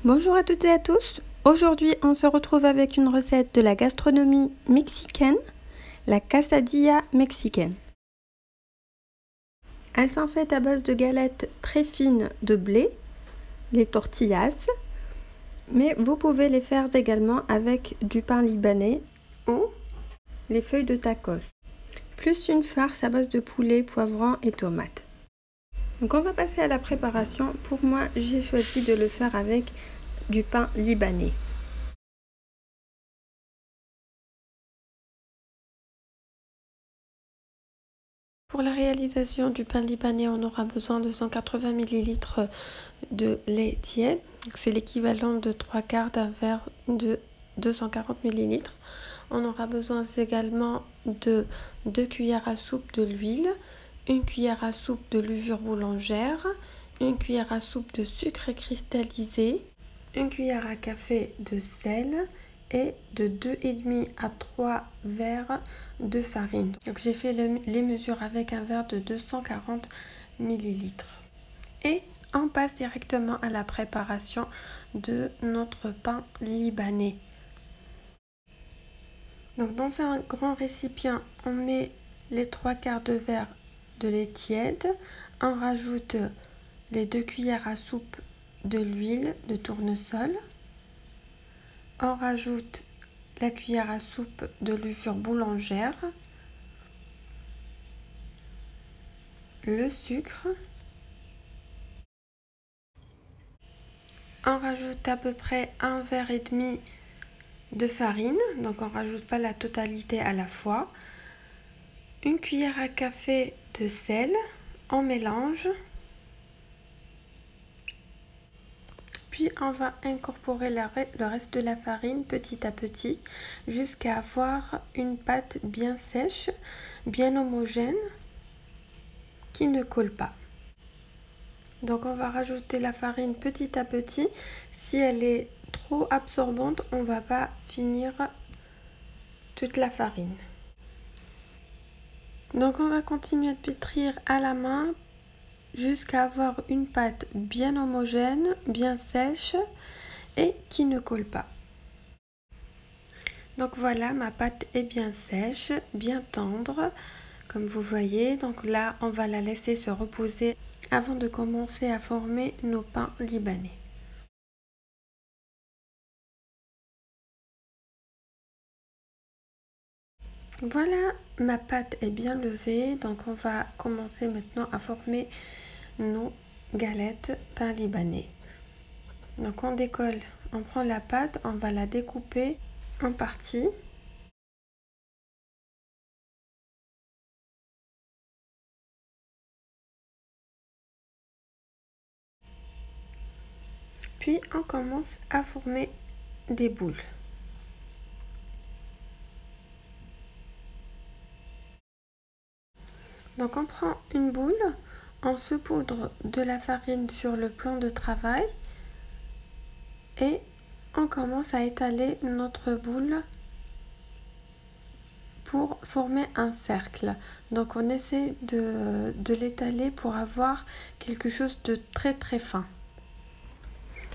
Bonjour à toutes et à tous. Aujourd'hui, on se retrouve avec une recette de la gastronomie mexicaine, la quesadilla mexicaine. Elles sont faites à base de galettes très fines de blé, les tortillas, mais vous pouvez les faire également avec du pain libanais ou les feuilles de tacos, plus une farce à base de poulet, poivron et tomates. Donc on va passer à la préparation. Pour moi, j'ai choisi de le faire avec du pain libanais. Pour la réalisation du pain libanais, on aura besoin de 180 ml de lait tiède. C'est l'équivalent de 3/4 d'un verre de 240 ml. On aura besoin également de 2 cuillères à soupe de l'huile, 1 cuillère à soupe de levure boulangère, 1 cuillère à soupe de sucre cristallisé, 1 cuillère à café de sel et de 2,5 à 3 verres de farine. Donc j'ai fait les mesures avec un verre de 240 ml. Et on passe directement à la préparation de notre pain libanais. Donc dans un grand récipient, on met les 3/4 de verre de lait tiède, on rajoute les 2 cuillères à soupe de l'huile de tournesol, on rajoute la cuillère à soupe de levure boulangère, le sucre, on rajoute à peu près 1,5 verre de farine, donc on ne rajoute pas la totalité à la fois, 1 cuillère à café de sel, on mélange, puis on va incorporer le reste de la farine petit à petit jusqu'à avoir une pâte bien sèche, bien homogène, qui ne colle pas. Donc on va rajouter la farine petit à petit. Si elle est trop absorbante, on ne va pas finir toute la farine. Donc on va continuer de pétrir à la main jusqu'à avoir une pâte bien homogène, bien sèche et qui ne colle pas. Donc voilà, ma pâte est bien sèche, bien tendre, comme vous voyez. Donc là, on va la laisser se reposer avant de commencer à former nos pains libanais. Voilà, ma pâte est bien levée, donc on va commencer maintenant à former nos galettes pain libanais. Donc on décolle, on prend la pâte, on va la découper en parties. Puis on commence à former des boules. Donc on prend une boule, on saupoudre de la farine sur le plan de travail et on commence à étaler notre boule pour former un cercle. Donc on essaie de l'étaler pour avoir quelque chose de très fin.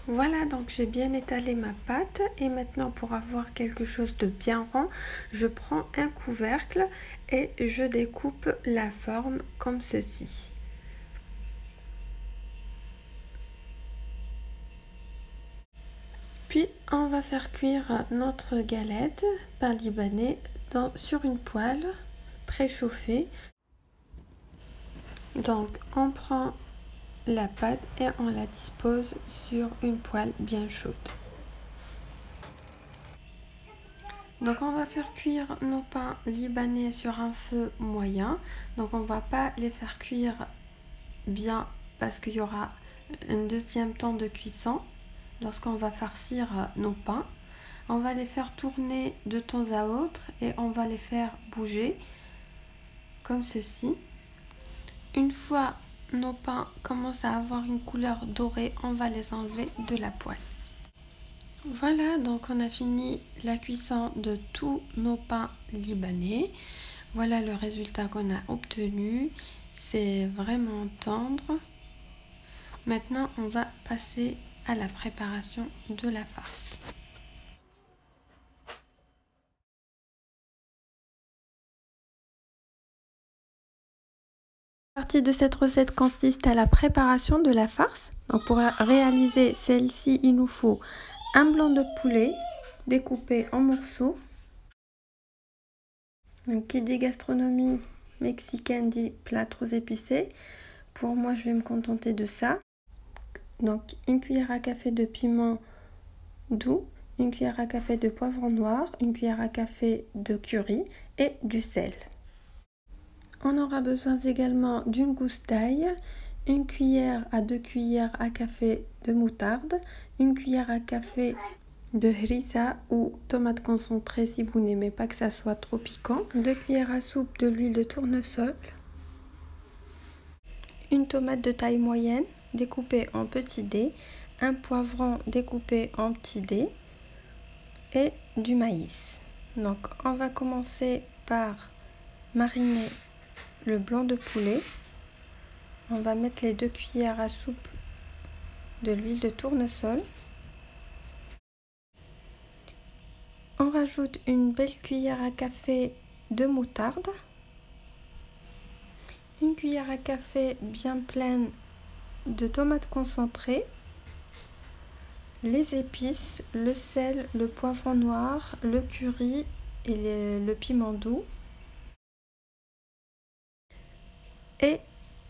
Voilà, donc j'ai bien étalé ma pâte et maintenant pour avoir quelque chose de bien rond, je prends un couvercle et je découpe la forme comme ceci. Puis on va faire cuire notre galette pain libanais sur une poêle préchauffée. Donc on prend la pâte et on la dispose sur une poêle bien chaude. Donc on va faire cuire nos pains libanais sur un feu moyen. Donc on va pas les faire cuire bien parce qu'il y aura un deuxième temps de cuisson lorsqu'on va farcir nos pains. On va les faire tourner de temps à autre et on va les faire bouger comme ceci. Une fois nos pains commencent à avoir une couleur dorée, on va les enlever de la poêle. Voilà, donc on a fini la cuisson de tous nos pains libanais. Voilà le résultat qu'on a obtenu. C'est vraiment tendre. Maintenant, on va passer à la préparation de la farce. La partie de cette recette consiste à la préparation de la farce. Donc pour réaliser celle-ci, il nous faut un blanc de poulet découpé en morceaux. Donc, qui dit gastronomie mexicaine dit plats trop épicés. Pour moi, je vais me contenter de ça. Donc une cuillère à café de piment doux, une cuillère à café de poivron noir, une cuillère à café de curry et du sel. On aura besoin également d'une gousse d'ail, une cuillère à 2 cuillères à café de moutarde, une cuillère à café de harissa ou tomate concentrée si vous n'aimez pas que ça soit trop piquant, 2 cuillères à soupe de l'huile de tournesol, une tomate de taille moyenne découpée en petits dés, un poivron découpé en petits dés et du maïs. Donc on va commencer par mariner le blanc de poulet. On va mettre les 2 cuillères à soupe de l'huile de tournesol. On rajoute une belle cuillère à café de moutarde, une cuillère à café bien pleine de tomates concentrées, les épices, le sel, le poivron noir, le curry et le piment doux. Et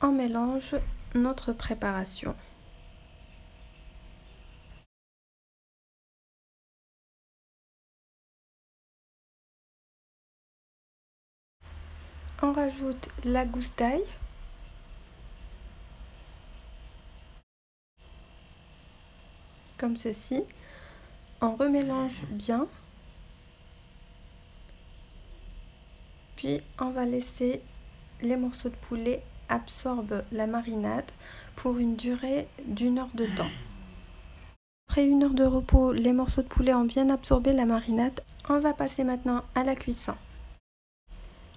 on mélange notre préparation. On rajoute la gousse d'ail, comme ceci. On remélange bien, puis on va laisser les morceaux de poulet absorber la marinade pour une durée d'1 heure de temps. Après 1 heure de repos, les morceaux de poulet ont bien absorbé la marinade. On va passer maintenant à la cuisson.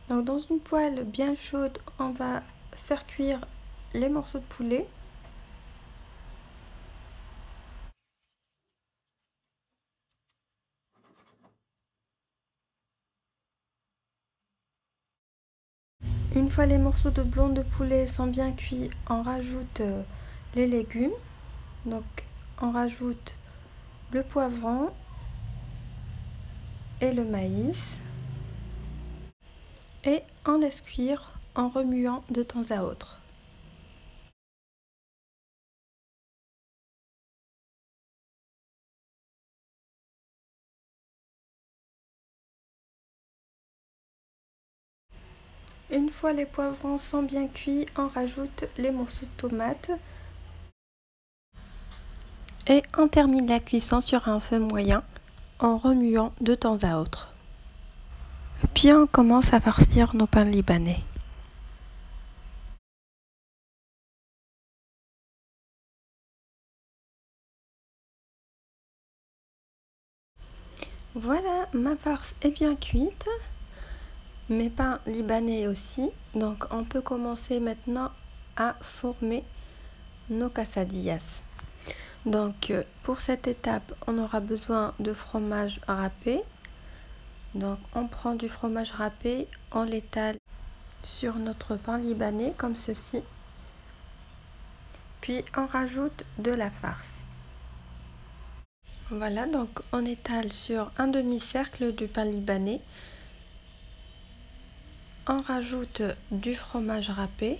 Donc dans une poêle bien chaude, on va faire cuire les morceaux de poulet. Une fois les morceaux de blanc de poulet sont bien cuits, on rajoute les légumes. Donc on rajoute le poivron et le maïs. Et on laisse cuire en remuant de temps à autre. Une fois les poivrons sont bien cuits, on rajoute les morceaux de tomates. Et on termine la cuisson sur un feu moyen en remuant de temps à autre. Puis on commence à farcir nos pains libanais. Voilà, ma farce est bien cuite. Mes pains libanais aussi. Donc on peut commencer maintenant à former nos quesadillas. Donc pour cette étape, on aura besoin de fromage râpé. Donc on prend du fromage râpé, on l'étale sur notre pain libanais comme ceci. Puis on rajoute de la farce. Voilà, donc on étale sur un demi-cercle du pain libanais. On rajoute du fromage râpé.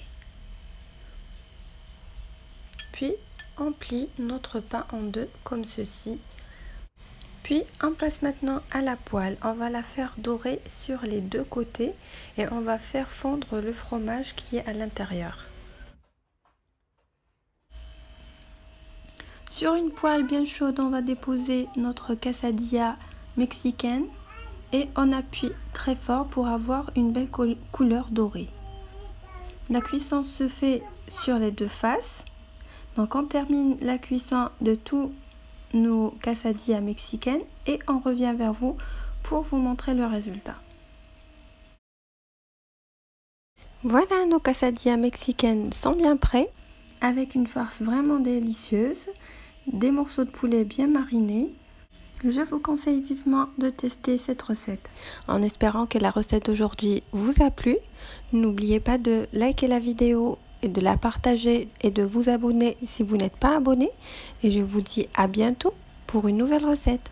Puis on plie notre pain en deux comme ceci. Puis on passe maintenant à la poêle. On va la faire dorer sur les deux côtés et on va faire fondre le fromage qui est à l'intérieur. Sur une poêle bien chaude, on va déposer notre quesadilla mexicaine et on appuie très fort pour avoir une belle couleur dorée. La cuisson se fait sur les deux faces. Donc on termine la cuisson de tous nos quesadillas mexicaines et on revient vers vous pour vous montrer le résultat. Voilà, nos quesadillas mexicaines sont bien prêts avec une farce vraiment délicieuse. des morceaux de poulet bien marinés. Je vous conseille vivement de tester cette recette. En espérant que la recette d'aujourd'hui vous a plu, n'oubliez pas de liker la vidéo et de la partager et de vous abonner si vous n'êtes pas abonné. Et je vous dis à bientôt pour une nouvelle recette.